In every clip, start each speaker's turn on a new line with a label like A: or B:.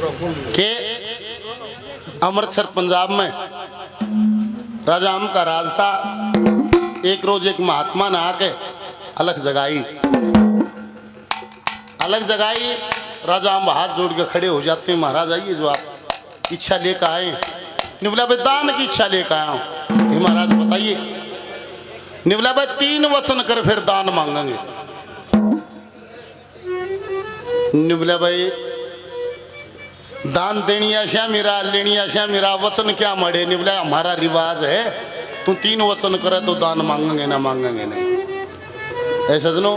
A: के अमृतसर पंजाब में राजा आम का राज था। एक रोज एक महात्मा ने आके अलग जगाई। राजा आम हाथ जोड़ के खड़े हो जाते हैं, महाराज आइए जो आप इच्छा लेकर आए। ने बोला भाई दान की इच्छा लेकर आया हूँ। महाराज बताइए। ने बोला भाई 3 वचन कर फिर दान मांगेंगे। ने बोला भाई दान देनी आशा मेरा, लेनी आशा मेरा, वचन क्या मड़े। ने बोला हमारा रिवाज है, तू 3 वचन करे तो दान मांगेंगे ना, मांगेंगे नहीं। ऐसा सुनो,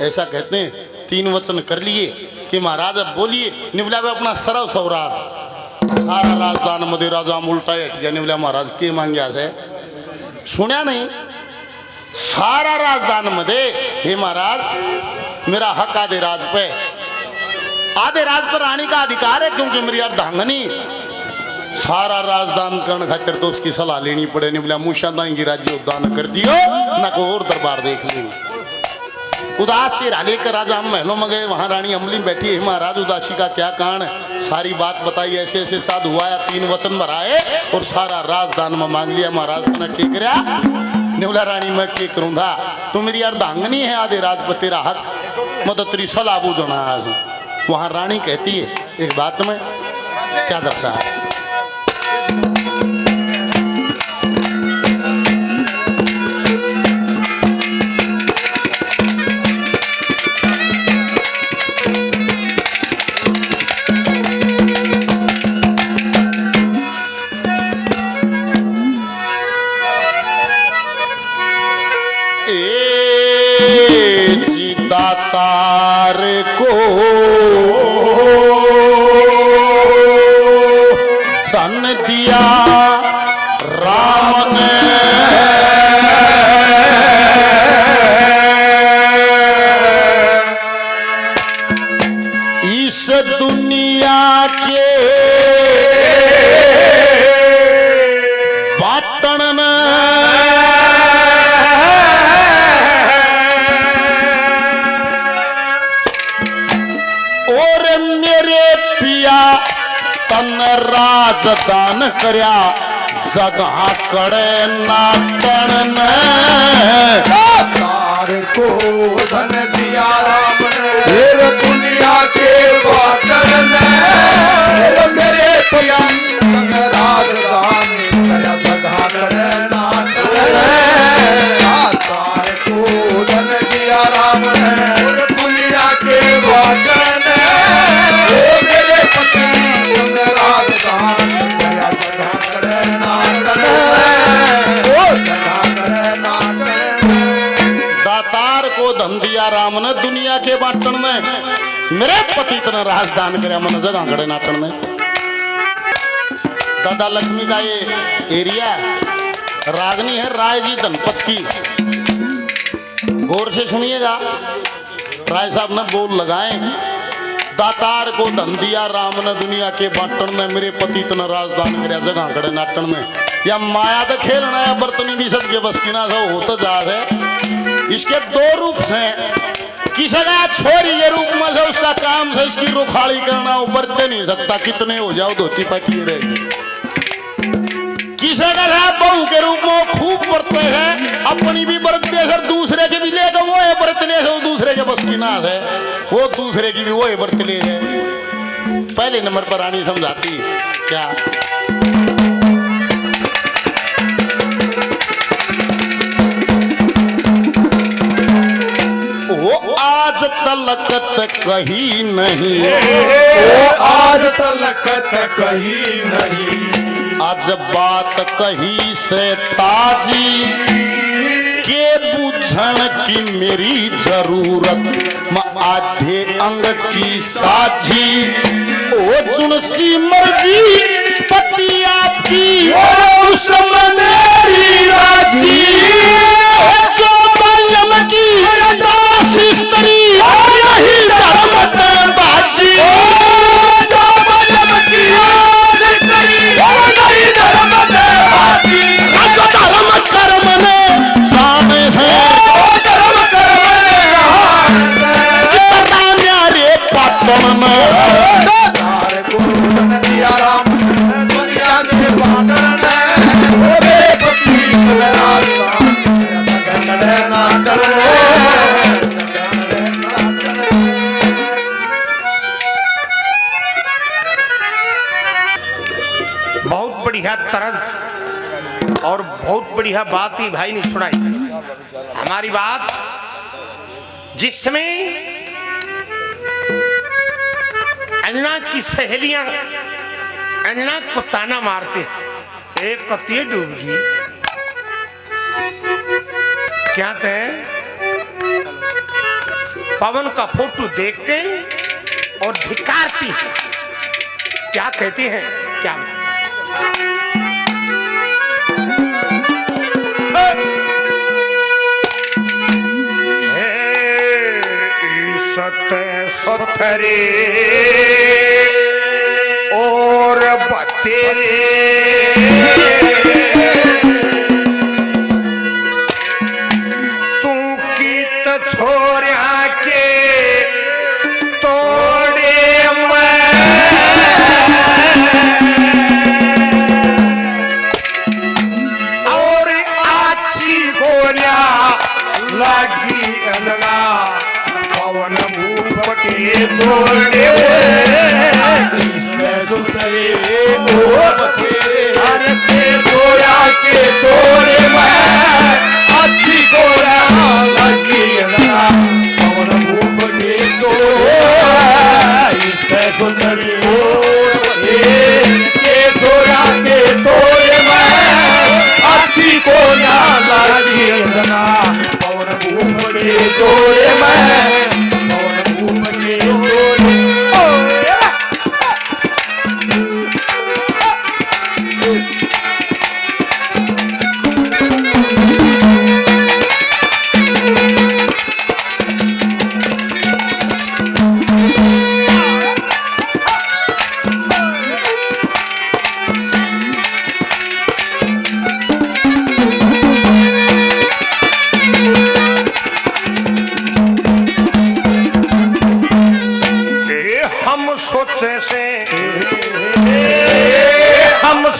A: ऐसा कहते हैं 3 वचन कर लिए कि महाराज अब बोलिए। ने बोला अपना सरव स्वराज सारा राजदान मध्य राजा उल्टा हट गया। ने बोला महाराज के मांग्या से सुनिया नहीं, सारा राजदान मध्य हे महाराज मेरा हक आधे राज पे, आधे राज पर आने का अधिकार है, क्योंकि मेरी अर्धांगनी सारा राजदान करने खातिर तो उसकी सलाह लेनी पड़े। नहीं बोला मुशादाई की राज्य उद्दान कर दियो ना को और दरबार देख लेंगे। उदास से लेकर राजा हम महलों में गए, वहां रानी अमली बैठी है। महाराज उदासी का क्या कारण है, सारी बात बताई। ऐसे ऐसे साधु हुआ, 3 वचन भराए और सारा राजदान में मांग लिया। महाराज ने ठीक रहा। ने बोला रानी मैं क्या करूंगा, तू मेरी अर्धांगनी है, आधे राज पर तेरा हक, मतलब तेरी सलाह बूझना है। वहां रानी कहती है एक बात में क्या दर्शा है। दातार को सन दिया राम ने, इस दुनिया के बाटन ने तन राजदान करया जगह कड़े नाटन ने,
B: दातार को धन दिया राम ने, फिर दुनिया के बाटन ने, मेरे पिया तन राजदान करया जगह कड़े नाटन ने, दातार को धन दिया राम ने, दुनिया के बाटन ने, मेरे पति
A: दातार को धन दिया राम ने, दुनिया के बांटन में मेरे पति इतना राजदान करे मन जगह खड़े नाटन में। दादा लक्ष्मी का ये एरिया रागनी है राय जी धनपत की। गौर से सुनिएगा, राय साहब ने बोल लगाए। दातार को धन दिया राम ने, दुनिया के बांटन में मेरे पति इतना राजदान करे जगह खड़े नाटन में। या माया तो खेलना है, बर्तनी भी सबके बस की ना हो तो जा है। इसके 2 रूप हैं, किसी का छोरी ये रूप में से उसका काम है इसकी रुखाड़ी करना, वो बरते नहीं सकता, कितने हो जाओ धोती पटी रहेगी। किसी का बहू के रूप में खूब बरते हैं, अपनी भी बरतते है, दूसरे के भी लेकर वो है बरतने से, वो दूसरे के बस की ना है, वो दूसरे की भी वो है बरतले है। पहले नंबर पर रानी समझाती क्या, वो आज तलकत कही नहीं,
B: वो आज तलकत कही नहीं,
A: आज बात कही से ताजी के बुझण की मेरी जरूरत, आधे अंग की साझी, ओ चुनसी मर्जी पति आपकी, उस मेरी राजी, जो बलम की दास स्त्री यही धर्म बाजी, जो बलम की धर्म कर्म ने सामने से धर्म कर्म ने रे पाटन में
C: बढ़िया तरज और बहुत बढ़िया बात ही भाई ने सुनाई। हमारी बात जिस समय अंजना की सहेलियां अंजना को ताना मारते, एक कतिये डूब गई क्या थे पवन का फोटो देख के और धिकारती क्या कहती हैं क्या सतरे और बतेरे तू कीत छोरिया के तोड़े और आछी गोलिया लगी अंदना पवन भूप के तोड़े सुतरे छोरा के तोड़े अच्छी गोरा लगी पवन भूप के सुंदरी के छोरा के तोड़े अच्छी गोरा लगी पवन भूप के तोड़े पवन भूप के तोड़े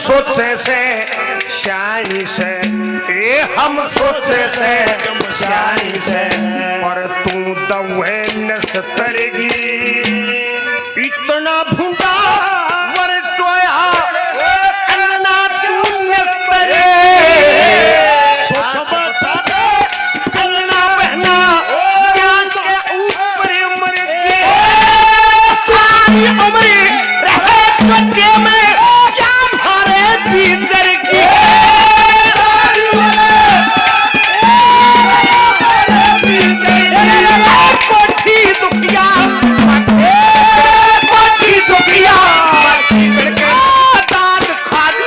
C: सोचे से शानी से हम सोचे से शानी से पर तू दवे न सतरगी इतना भूंडा वर टोया अंजना तू न सतरे कंगना बहना ज्ञान के ऊपर मर के सारी उम्र रहे कटे में भीतर की कोठी दुखिया दाद खाद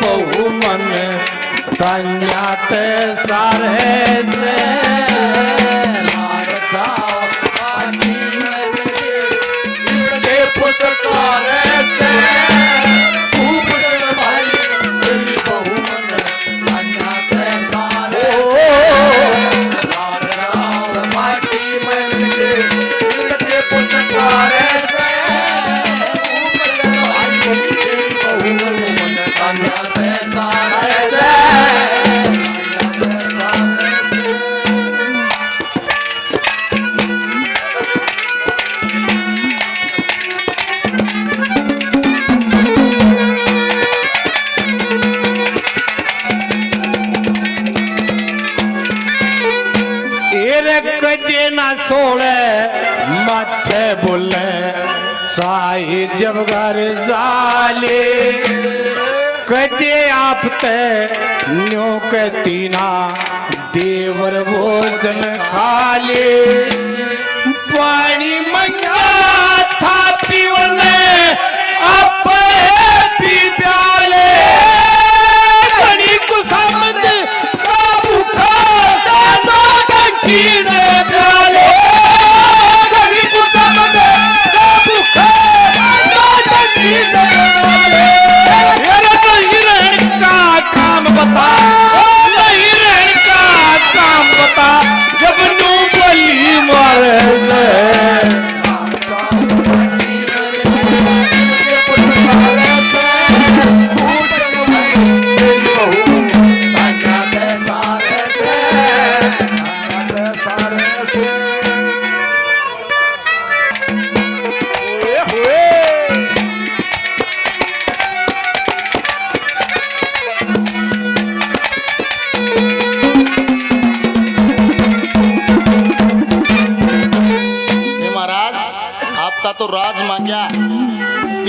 C: बहु मन तन्यात सारे से पुचकार से सोड़े माथे बोले चाहे जब घर जाले
B: कहते आप ते न्यो कहती ना देवर भोजन खा ले पानी मंगा था पीवले आप पी प्याले घड़ी कुसमत का भूखा दादा कंकीन प्याले घड़ी कुसमत का भूखा दादा कंकीन प्याले काम बता हिरण का काम बता जब नू बोली मारे
A: तो राज मांगया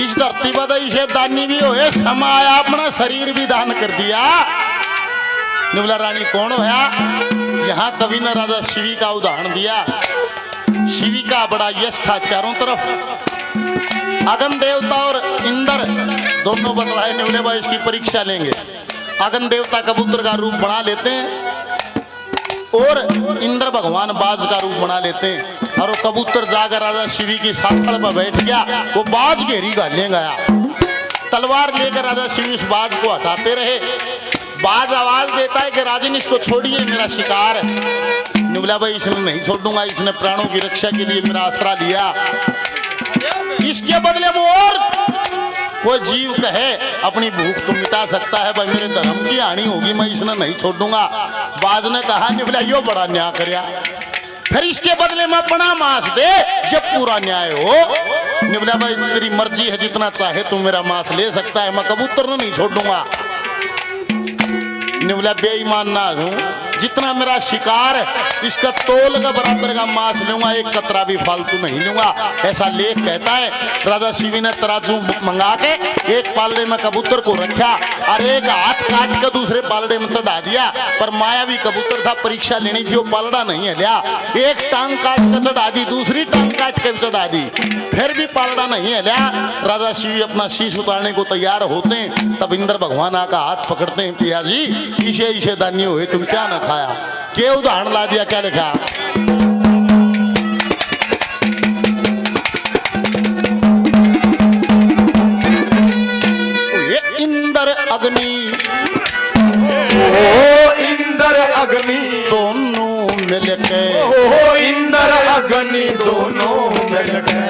A: इस धरती पर इसे दानी भी होए समाया अपना शरीर भी दान कर दिया। निवला रानी कौन होया? यहाँ कवि ने राजा शिवी का उदाहरण दिया। शिवी का बड़ा यश था चारों तरफ। अगन देवता और इंद्र दोनों बतलाए निवले भाई इसकी परीक्षा लेंगे। अगन देवता कबूतर का रूप बना लेते हैं और इंद्र भगवान बाज का रूप बना लेते हैं। और वो कबूतर जाकर राजा शिवी की साथड़ पर बैठ गया। वो बाज घेरी गाले गया। तलवार लेकर राजा शिवी उस बाज को हटाते रहे। बाज आवाज देता है कि राजन इसको छोड़िए, मेरा शिकार है। निवला भाई इसने नहीं छोड़ूंगा, इसने प्राणों की रक्षा के लिए मेरा आसरा लिया। इसके बदले वो और कोई जीव कहे अपनी भूख तो मिटा सकता है, भाई मेरे धर्म की हानि होगी, मैं इसने नहीं छोड़ूंगा। बाज ने कहा निवला यो बड़ा न्याय करया, फिर इसके बदले में अपना मांस दे जब पूरा न्याय हो। निवला भाई तेरी मर्जी है, जितना चाहे तू मेरा मांस ले सकता है, मैं कबूतर ने नहीं छोड़ूंगा। निवला बेईमान ना हूं, जितना मेरा शिकार है इसका तोल का बराबर का मांस लूंगा, एक कतरा भी फालतू नहीं लूंगा। ऐसा लेख कहता है। राजा शिवी ने तराजू मंगा के एक पालड़े में कबूतर को रखा और एक हाथ काट के दूसरे पालड़े में चढ़ा दिया। पर मायावी कबूतर था, परीक्षा लेनी थी, वो पालड़ा नहीं है लिया। एक टांग काट के चढ़ा दी, दूसरी टांग काट के चढ़ा दी, फिर भी पालड़ा नहीं है लिया। राजा शिवी अपना शीश उतारने को तैयार होते हैं, तब इंद्र भगवान आका हाथ पकड़ते हैं, पिया जी इसे इसे दानी हुए, तुम क्या न खाया? के उदाहरण ला दिया, क्या लिखा? ये इंद्र अग्नि,
B: ओ इंद्र अग्नि
A: दोनों मिलके,
B: ओ इंद्र अग्नि दोनों मिलके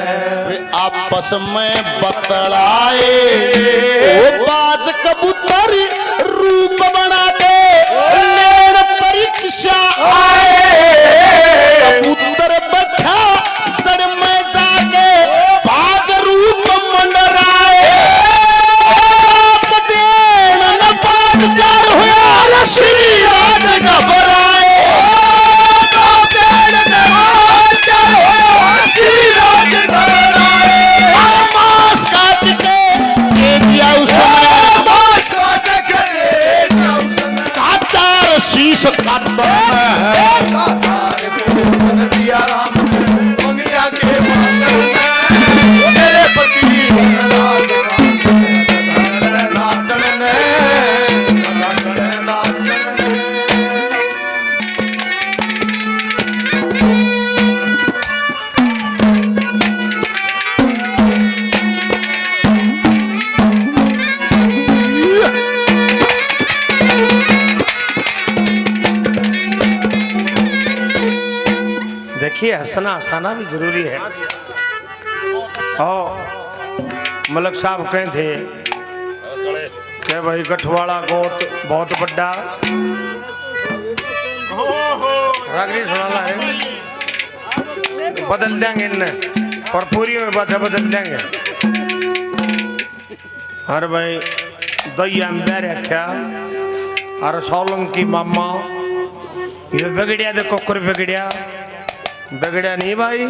A: आपस में बतलाए। ओ बाज कबूतर रूप बना दे लेन परीक्षा आए। कबूतर बैठा सड़ में जाके बाज रूप मंडराए। आप देन न बाज जार हुआ श्री राज घबराए। आप देन न बाज जार हुआ श्री राज घबराए। मांस काट के दे दिया उसने, शीश काट
B: दिया राम मंगिया के मेरे पति
C: देखिए हंसना हंसाना भी जरूरी है। और मलक साहब कहे थे कि भाई गठवाड़ा गोत बहुत बड़ा रागनी सुनाना है, बदल देंगे इन्हें और पूरी में बातें बदल देंगे। अरे भाई दया में दे रखा अरे सोलंकी मामा ये बिगड़िया देखो कुर बिगड़िया नहीं भाई।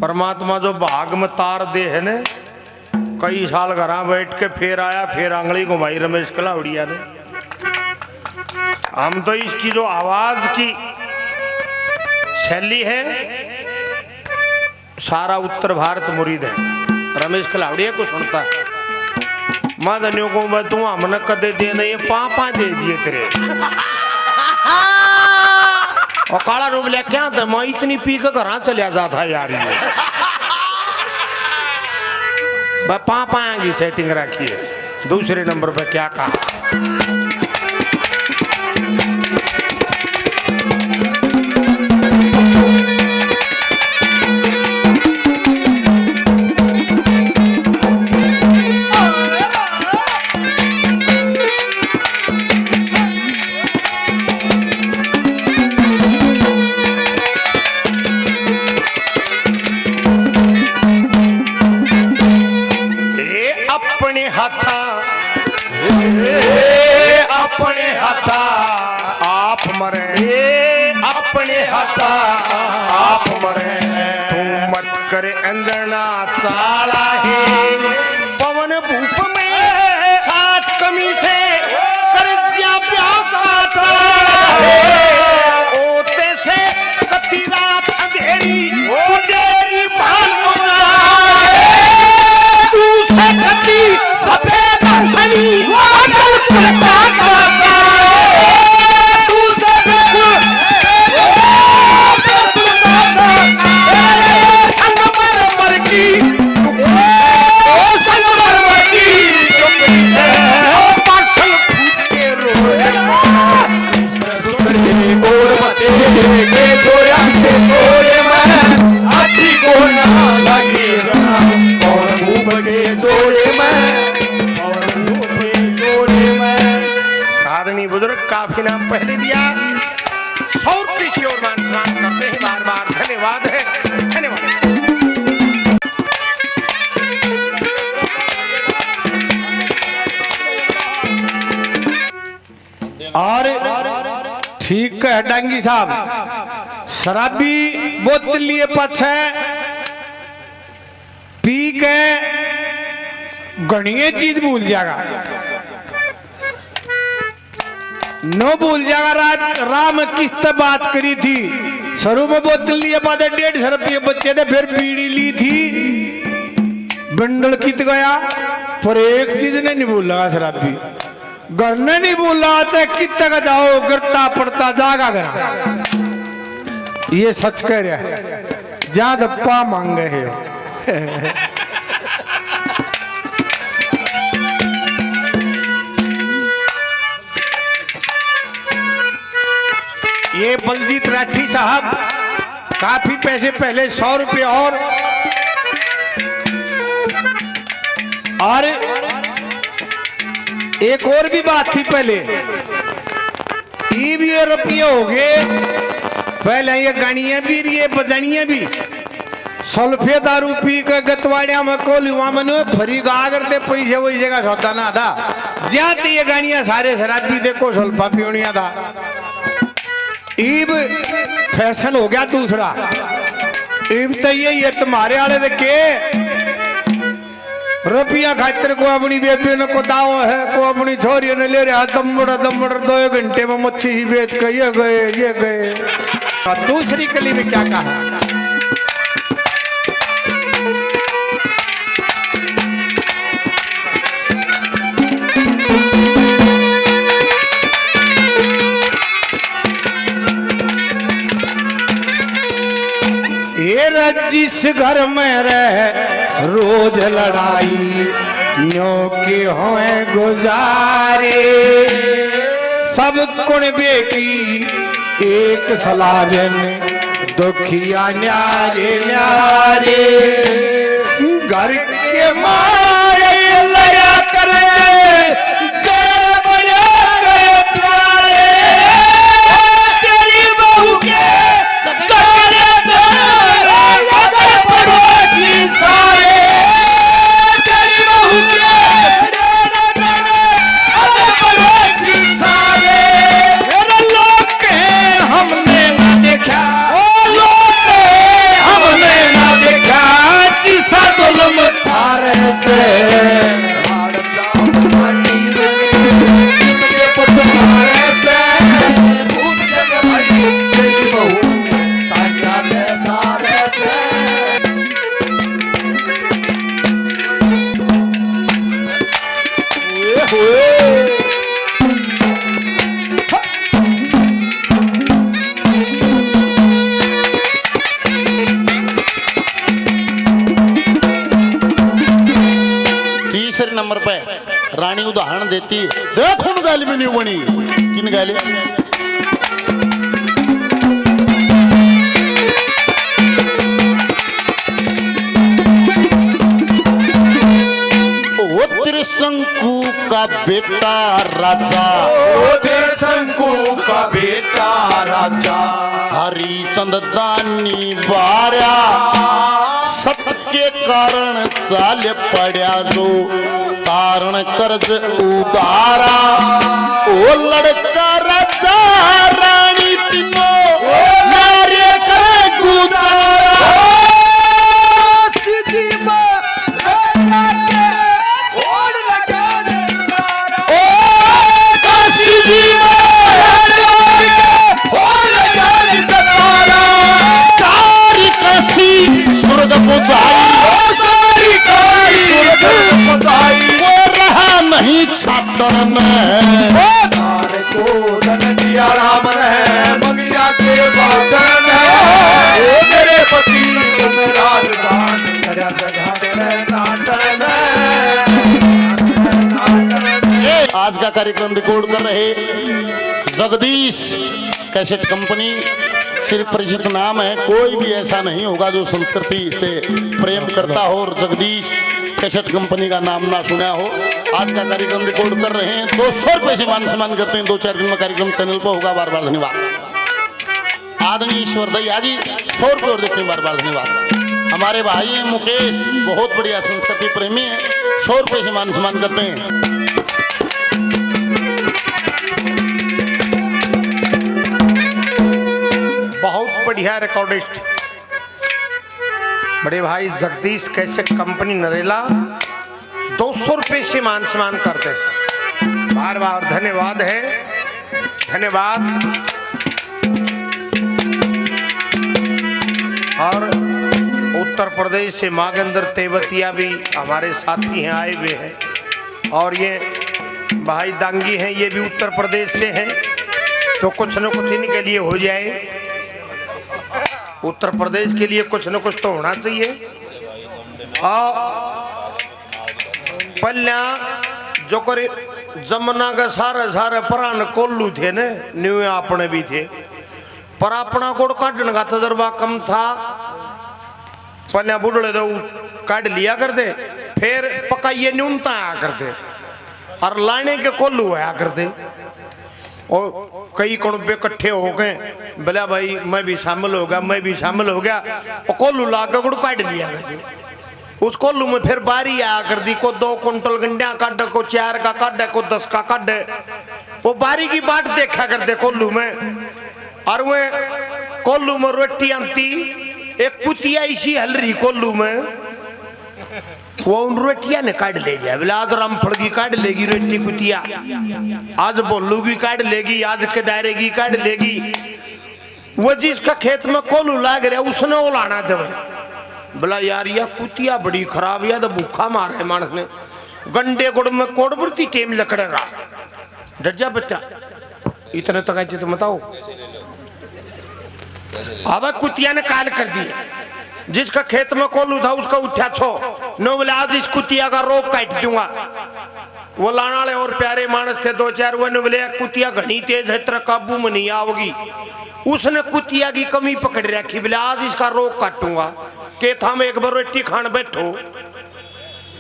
C: परमात्मा जो भाग में तार दे है ने कई साल घर बैठ के फिर आया, फिर आंगली घुमाई रमेश कलावड़िया ने। हम तो इसकी जो आवाज की शैली है, सारा उत्तर भारत मुरीद है रमेश कलावड़िया को सुनता है। मैं धनियों को मैं तू हमने कदे दे नहीं, पापा दे दिए तेरे। और काला रूप ले क्या था, मैं इतनी पी के घर चलिया जाता यार। ये पापा की सेटिंग रखी है। दूसरे नंबर पे क्या कहा, अपने हाथा आप मरे, अपने हाथा आप मरे। तू मत करे अंगना चाला है, पवन भूप में सात कमी से कर्जा प्यार का है। ओते से कती रात अंधेरी उडेरी फाल तू से कती सफेद हंसनी वादल फुलता का तू से संगमर मर की संगमर मर की से पाछल फूट के रोए
B: सुधरे और मते के छोरा के तोरे में अच्छी को ना लगी राम। और मुंह के जोड़े में, और मुंह के जोड़े में।
C: आदरणीय बुजुर्ग काफी नाम पहले दिया, 100 रुपये की ओर मान करते हैं। बार बार धन्यवाद है, धन्यवाद।
D: और ठीक है डांगी साहब, शराबी बोतल लिए पछे पी के घणिये चीज भूल जाएगा, नो भूल जाएगा। राम किस्त बात करी थी, शुरू में बोतल लिए बाद 150 रुपये बच्चे ने फिर बीड़ी ली थी, बंडल कित गया, पर एक चीज ने नहीं भूल लगा शराबी, घर ने नहीं भूला चाहे कितना का जाओ गिरता पड़ता जागा घर। ये सच कह रहा है, जहां दप्पा मांगे है। ये बलजीत राठी साहब काफी पैसे पहले 100 रुपये और एक और भी बात थी पहले, भी रुपये हो गए पहले। ये गानियां भी ये बजानियां भी सल्फे दारू पी के गतवाड़िया में कोलुआ मन फरी गा करते पैसे वैसे का सौदा ना था। ज्यादा ये गानियां सारे शराबी देखो सल्फा पियोनिया था। ईब फैशन हो गया दूसरा, ईब तो ये तुम्हारे वाले देखे रुपया खातिर को अपनी बेबी ने को दाव है, को अपनी छोरी ने ले रहा दमड़ 2 घंटे में मच्छी ही बेच के ये गए। और दूसरी कली में क्या कहा, ये जिस घर में रह रोज लड़ाई न्यों के होए गुजारे, सब कुणबे की एक सलाहन दुखिया न्यारे न्यारे। घर के मारे लया करे तेरी बहू के से
A: नंबर पे रानी उदाहरण देती है। देखो न गाली में नहीं बनी किन गाली वो त्रिशंकु का बेटा राजा,
B: ओ त्रिशंकु का बेटा राजा,
A: हरिचंद दानी बारा सत के कारण चाल पड़ा जो तारण कर्ज उदारा। ओ लड़का राजा रानी तीनों नारे करे गुजारा। स्वर्ग पहुंचाई वो रहा नहीं छात्र में
B: को धन दिया राम है बगिया के बाटन है तेरे पति राजदान
A: आज का कार्यक्रम रिकॉर्ड कर रहे जगदीश कैसेट कंपनी। सिर्फ परिचित नाम है, कोई भी ऐसा नहीं होगा जो संस्कृति से प्रेम करता हो और जगदीश कैसेट कंपनी का नाम ना सुना हो। आज का कार्यक्रम रिकॉर्ड कर रहे हैं, 200 रुपए से मान सम्मान करते हैं। 2-4 दिन में कार्यक्रम चैनल पर होगा। बार बार धन्यवाद। आदमी ईश्वर दया जी 100 रुपये और देते हैं। बार बार धन्यवाद। हमारे भाई हैं मुकेश, बहुत बढ़िया संस्कृति प्रेमी है, 100 रुपये से मान सम्मान करते हैं।
C: बहुत बढ़िया रिकॉर्डिस्ट बड़े भाई जगदीश कैसेट कंपनी नरेला 200 रुपये से मान सम्मान करते। बार बार धन्यवाद है, धन्यवाद। और उत्तर प्रदेश से मागेंद्र तेवतिया भी हमारे साथी हैं, आए हुए हैं। और ये भाई दांगी हैं, ये भी उत्तर प्रदेश से हैं। तो कुछ न कुछ इनके लिए हो जाए। उत्तर प्रदेश के लिए कुछ न कुछ तो होना चाहिए। पल्ला जो करे जमुना का सारे सारे पुराने कोल्लू थे ने, न्यू अपने भी थे, पर अपना गुड़ काटने का तजर्बा कम था। पल्ला बुढ़े तो काट लिया करते, फिर पकाइए न्यूनता आया करते और लाने के कोल्लू आया करते। और कई कणबे इकट्ठे हो गए, बोला भाई मैं भी शामिल हो गया, मैं भी शामिल हो गया। और कोल्लू ला के गुड़ काट लिया करते। उस कोल्लू में फिर बारी आया कर दी, को 2 कुंटल गंडिया काटे, को 4 का काटे, को 10 का काटे। वो बारी की बाट देखा करते कोल्लू में। और वे कोल्लू में रोटी आती, एक कुतिया इसी हलरी कोल्लू में, वो उन रोटिया ने काट ले जाए। बोले आज रामफल की काट लेगी रोटी कुतिया, आज बोलू की काट लेगी, आज के दायरे की काट लेगी। वो जिसका खेत में कोल्लू लाग रहा उसने उलाना था। बोला यार यह कुतिया बड़ी खराब, या तो भूखा मार है मानस ने। गंडे गुड़ में कोड़बुरती टेम लकड़ेगा डजा बच्चा इतने तक आए तो बताओ। अब कुतिया ने काल कर दिया, जिसका खेत में कोल्लू था उसका उठा छो नो। बोले आज इस कुतिया का रोप काट दूंगा। वो लाने वाले और प्यारे मानस थे 2-4, वो ने बोले कुतिया घनी तेज है, तेरा काबू में नहीं आओगी। उसने कुतिया की कमी पकड़ रखी, बोले आज इसका रोप काटूंगा। के था मैं एक बार रोटी खान बैठो,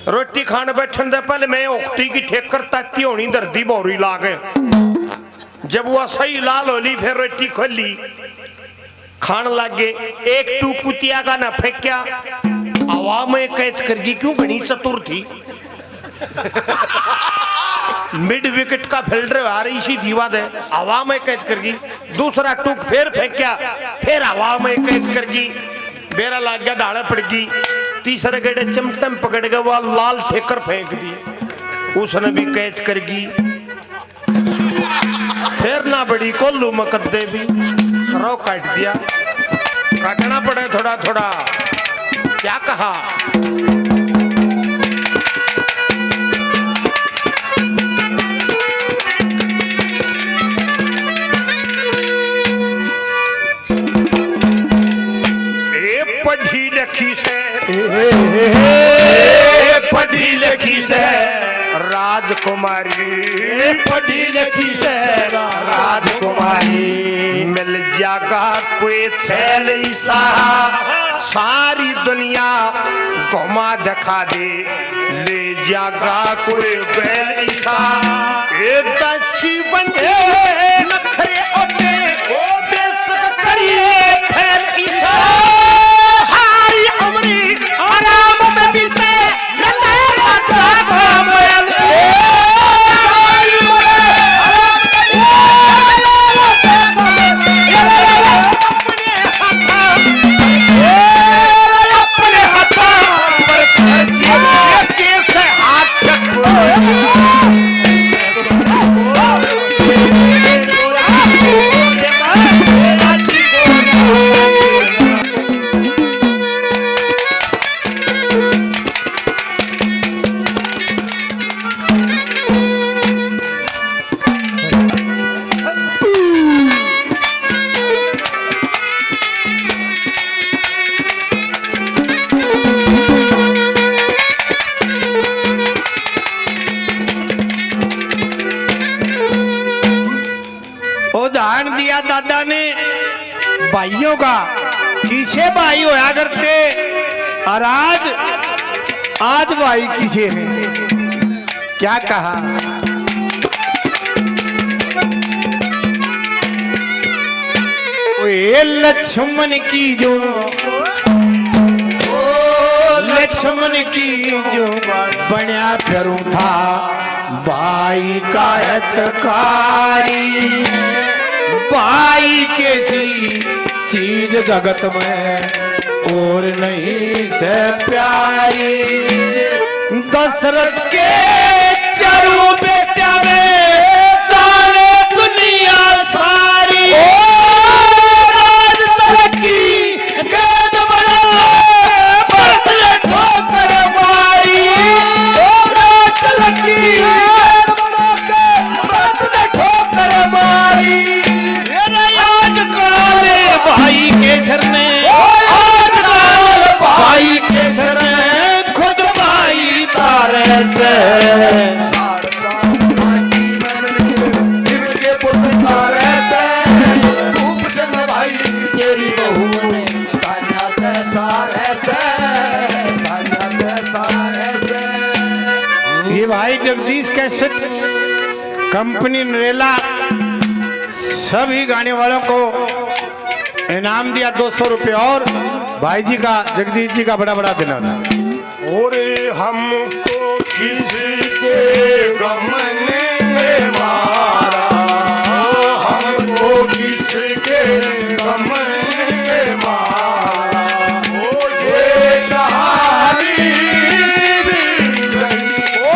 C: रोटी खान बैठने दे पहले मैं उखटी की ठेकर ताती होनी दर्दी बोरी ला गए। जब वो सही लाल होली फिर रोटी खोली खान लगे। एक टू कुतिया का ना फेंक्या, हवा में कैच करगी, क्यों घनी चतुर थी। मिड विकेट का फील्डर आ रही सी दीवा दे, हवा में कैच करगी। दूसरा टूक फिर फेंक्या, फिर हवा में कैच करगी, बेरा लग गया, डाले पड़ गई। तीसरे गेड़े चमटम पकड़ गए, वो लाल ठेकर फेंक दी, उसने भी कैच करगी। फिर ना बड़ी कोल्लू मकद्दे भी रो काट दिया। काटना पड़े थोड़ा थोड़ा, क्या कहा। पढ़ी लिखी से, पढ़ी लिखी से राजकुमारी
B: पढ़ी लिखी से राजकुमारी
C: मिल जागा कोई छैल ईसा सारी दुनिया घुमा दिखा दे ले जागा कोई बैल ईसा दक्षी बंदे नखरे ओटे ओ बेसक करिए फैल ईसा सारी उम्री आराम में बीते लल्ला राजा मोयल
D: उदाहरण दिया दादा ने भाइयों का, किसे भाई होया करते और आज भाई किसे हैं? क्या कहा? ओए लक्ष्मण की जो लक्ष्मण की जो बन्या करूं था भाई का हितकारी, भाई कैसी चीज जगत में और नहीं से प्यारी। दशरथ के चारों बेटा में सारे दुनिया सारी राज तरक्की गेंद बना भरत ने ठोकर मारी। राज तरक्की गेंद बना के भरत ने ठोकर मारी। भाई केसर ने भाई केसर ने खुद भाई तारे से
B: भाई तेरी बहू ने सारे से
D: ये भाई जगदीश कैसेट कंपनी नरेला सभी गाने वालों को इनाम दिया 200 रुपये और भाई जी का जगदीश जी का बड़ा बड़ा दिन था।
B: और हमको किसी के गम ने मारा, हमको किसी के गम ने मारा। ओ ये कहानी भी सही, ओ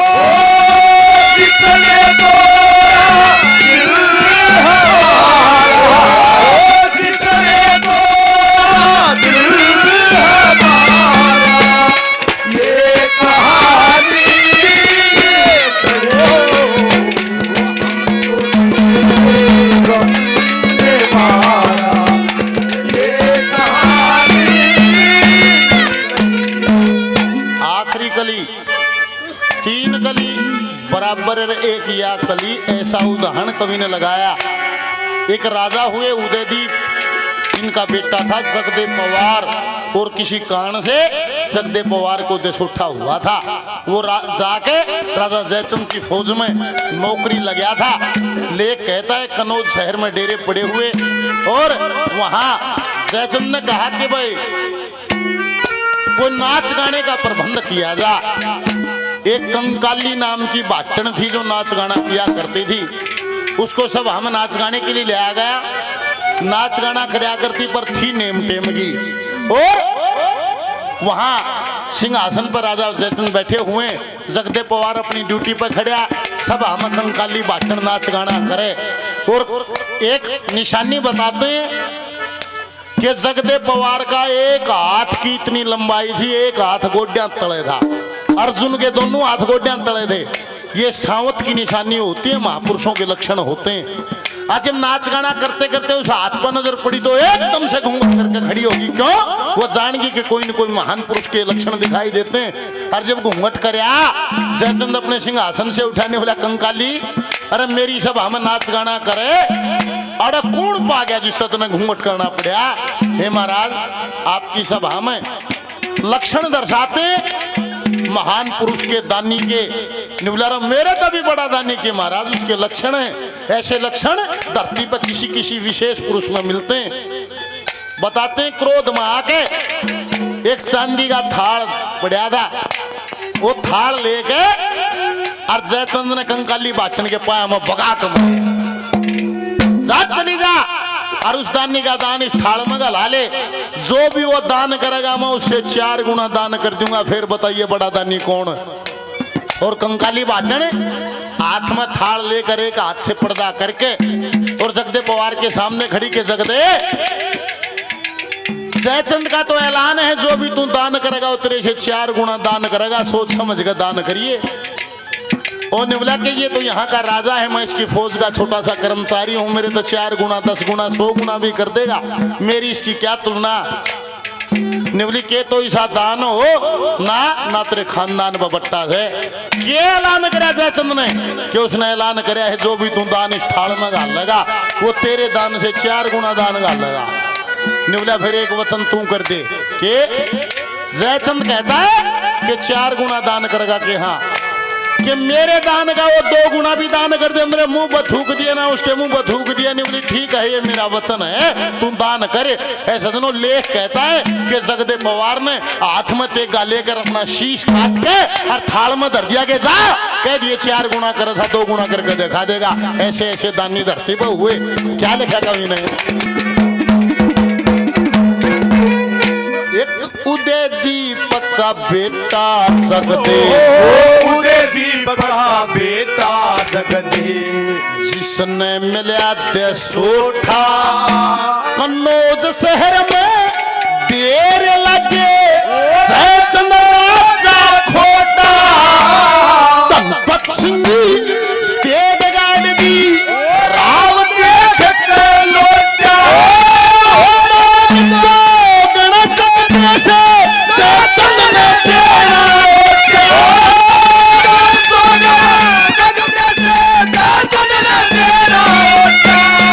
B: किसने तोड़ा दिल हमारा, ओ किसने तोड़ा दिल हमारा। ये कहानी
A: आखिरी कली 3 कली बराबर एक या कली, ऐसा उदाहरण कवि ने लगाया। एक राजा हुए उदयदीप, इनका बेटा था जगदेव पवार और किसी कारण से जगदेव पवार को देश उठा हुआ था। वो जाके राजा जयचंद की फौज में नौकरी लग गया था। ले कहता है कनौज शहर में डेरे पड़े हुए और वहां जयचंद ने कहा कि भाई वो नाच गाने का प्रबंध किया जा। एक कंकाली नाम की बाटन थी जो नाच गाना किया करती थी, उसको सब हम नाच गाने के लिए लाया गया। नाच गाना कराया करती पर थी नेम टेम की। और वहां सिंहासन पर राजा जयचंद बैठे हुए, जगदेव पवार अपनी ड्यूटी पर खड़ा, सब हम कंकाली बाटन नाच गाना करे। और एक निशानी बताते हैं कि जगदेव पवार का एक हाथ की इतनी लंबाई थी, एक हाथ गोड्या तले था। अर्जुन के दोनों हाथ गोड्या तले थे। ये सावत की निशानी होती है, महापुरुषों के लक्षण होते हैं। आज जब नाच गाना करते करते उस हाथ पर नजर पड़ी तो एकदम से घूंघट करके खड़ी होगी। क्यों? वो जानेगी कि कोई न कोई महान पुरुष के लक्षण दिखाई देते हैं। और जब घूंघट करया जयचंद अपने सिंहासन से उठाने वाला कंकाली, अरे मेरी सभा में नाच गाना करे, अरे कौन पा गया जिस तरह घूंघट करना पड़ा? हे महाराज, आपकी सभा में लक्षण दर्शाते महान पुरुष के दानी के निवलारा, मेरे तो भी बड़ा दानी के महाराज उसके लक्षण है। ऐसे लक्षण धरती पर किसी किसी विशेष पुरुष में मिलते हैं। बताते हैं, क्रोध में आके एक चांदी का थाल पड़ा था, वो थाल लेके और जयचंद ने कंकाली बाचन के पाया में भगा के जा चली जा, और उस दानी का दान इस थाल में गला ले। जो भी वो दान करेगा मैं उससे 4 गुना दान कर दूंगा। फिर बताइए बड़ा दानी कौन है? और कंकाली बाटन हाथ में थाल लेकर एक हाथ से पर्दा करके और जगदे पवार के सामने खड़ी के, जगदे जयचंद का तो ऐलान है, जो भी तू दान करेगा वो तेरे से 4 गुना दान करेगा, सोच समझ कर दान करिए। और निवला के ये तो यहाँ का राजा है, मैं इसकी फौज का छोटा सा कर्मचारी हूँ, मेरे तो 4 गुना 10 गुना 100 गुना भी कर देगा, मेरी इसकी क्या तुलना? निवली के तो ऐसा दान हो ना तेरे खानदान पर बट्टा है। ये ऐलान करा जयचंद ने कि उसने ऐलान कराया है, जो भी तू दान इस थाल में गाल लगा वो तेरे दान से 4 गुना दान गाल लगा। निवला फिर एक वचन तू कर दे कि जयचंद कहता है कि 4 गुना दान करेगा कि हाँ, कि मेरे दान का वो 2 गुना भी दान कर दे। मेरे मुंह पर थूक दिया ना, उसके मुंह पर थूक दिया। नहीं बोली ठीक है, ये मेरा वचन है, तुम दान करे। ऐसा सजनों लेख कहता है कि जगदे पवार ने हाथ में तेगा लेकर अपना शीश काट के और थाल में धर दिया के जा, कह दिए 4 गुना करे था 2 गुना करके दिखा देगा। ऐसे ऐसे दानी धरती पर हुए, क्या लिखा कवि ने? एक उदय दीपक का बेटा जगदे,
B: उदय दीपक का बेटा जगदे,
A: जिसने मिला दे सोठा कन्नौज शहर में देर लगे, जयचंद राजा खोटा तनपत सिंह तेग गाड़ दी, राव देख के लोटा से जयचंद ने तेरा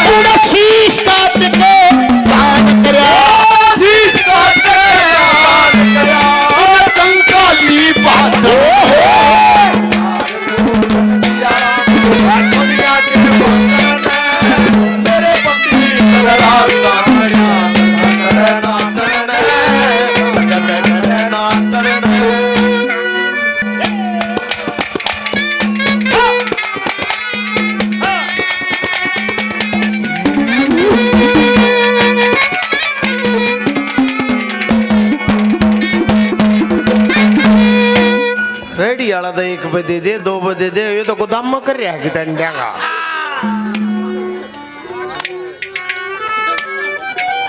A: पूरा शीश काट के दान करा, शीश काट के दान करा, कंकाली बात
B: तेरे पति
C: रेडी वाला तो 1 बजे दे 2 बजे दे, ये तो गोदाम में कर रहा है कि डंडा का।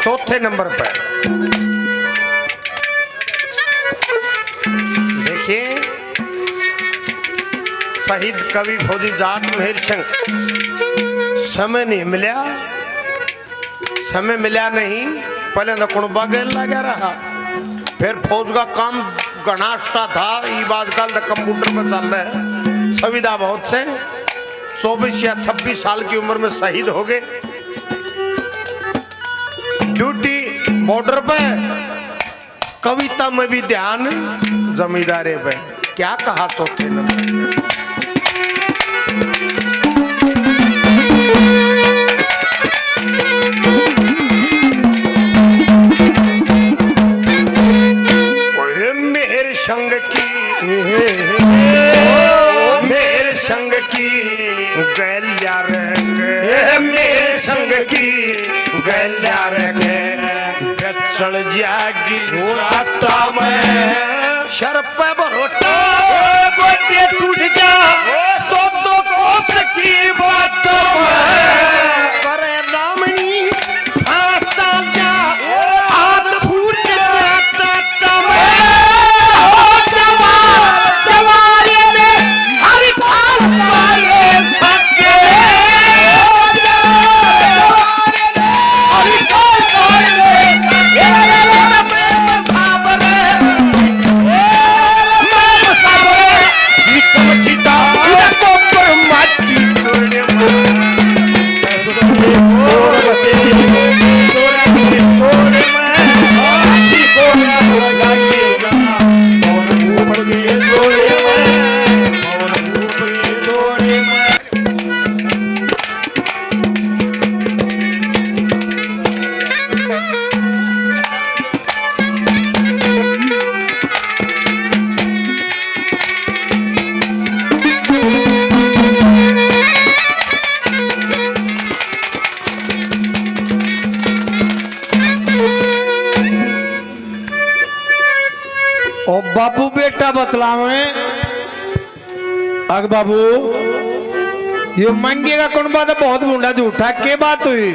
C: चौथे नंबर पर देखिए, शहीद कवि फौजी जाट मेहर सिंह, समय नहीं मिला, समय मिला नहीं, पहले तो कुण बगैर लगा रहा, फिर फौज का काम घनाष्टा था, आजकल तो कंप्यूटर पर चल रहा है, सुविधा बहुत से 24 या 26 साल की उम्र में शहीद हो गए। ड्यूटी बॉर्डर पे, कविता में भी ध्यान जमींदारे पे। क्या कहा चौथे नंबर? मेरे संग की, मेरे संग की गैलिया रखे, मेरे संग की गैलिया रखे, चल जागी राता में शर पे भरोटा, गोटे टूट जा सो तो कोस की बात में, करे रामनी फांसा जा आद फूट जाता जवारे में हरि खाल मारे सके।
D: उल्टा बतलावे। अग बाबू ये मंगेगा कौन बात है? बहुत बूढ़ा झूठा के बात हुई?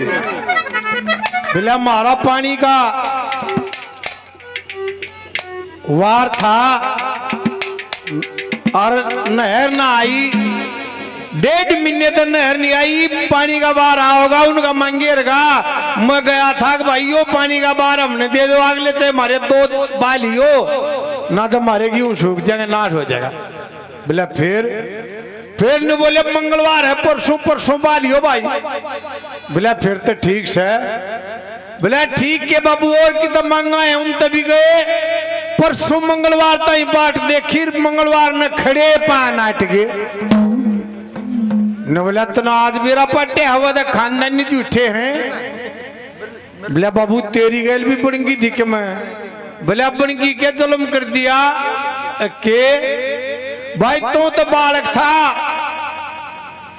D: बोला हमारा पानी का वार था और नहर ना आई, 1.5 महीने तक नहर नहीं आई, पानी का बार आओगा उनका मंगेर का। मैं गया था कि भाई यो पानी का बार हमने दे दो, अगले से हमारे 2 बाली हो ना तो हमारे गेहूं सूख जाएंगे, नाश हो जाएगा। बोला फिर ने बोले मंगलवार है, परसों बालियो भाई। बोला फिर तो ठीक से। बोला ठीक है बाबू, और की तो मांगा है उन तभी गए, परसों मंगलवार तई बाट देखी, मंगलवार न खड़े पा नाट गए न। बोला तो आज मेरा पट्टे हवा तो खानदान नहीं झूठे हैं। बोला बाबू तेरी गैल भी बड़गी दिख मैं। बोला बड़गी क्या जुल्म कर दिया के भाई? तो बालक था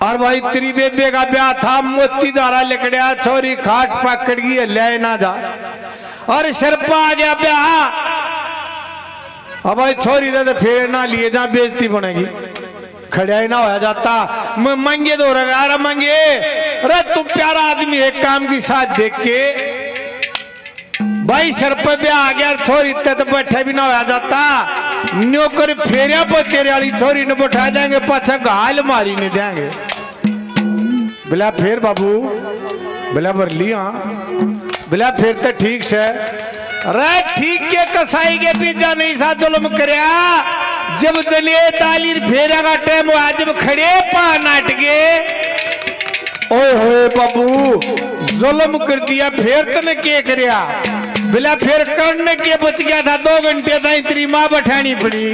D: और भाई तेरी बेबे का ब्याह था, मोती दारा लिकड़िया, छोरी खाट पकड़ गई ले ना जा, और शर्पा आ गया ब्याह। अब भाई छोरी दे तो फेरे ना लिए जा, बेइज्जती बनेगी, खड़ा ही ना होया जाता। मैं मंगे दो रगा मंगे, अरे तू प्यारा आदमी एक काम की साथ देख के भाई सर पे ब्याह आ गया, छोरी इतने तो बैठे भी ना होया जाता। नौकर फेरिया पर तेरे वाली छोरी ने बैठा देंगे, पाछा घायल मारी नहीं देंगे। बोला फिर बाबू? बोला बरली हाँ। बोला फिर तो ठीक से। अरे ठीक के कसाई के पीछा नहीं सा जुल्म करया, जब चलिए ताली फेरा का टाइम हुआ, जब खड़े पा नाटके ओए होए बाबू जुल्म कर दिया, फिर तने के करया? बोला फिर करने के बच गया था, 2 घंटे तक तेरी माँ बैठानी पड़ी।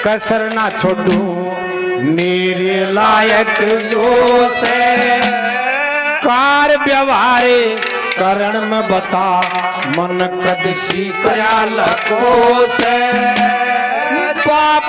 D: कसर ना छोड़ू मेरे लायक जो से, कार व्यवहार करण में बता मन कदसी कया लको से। बाप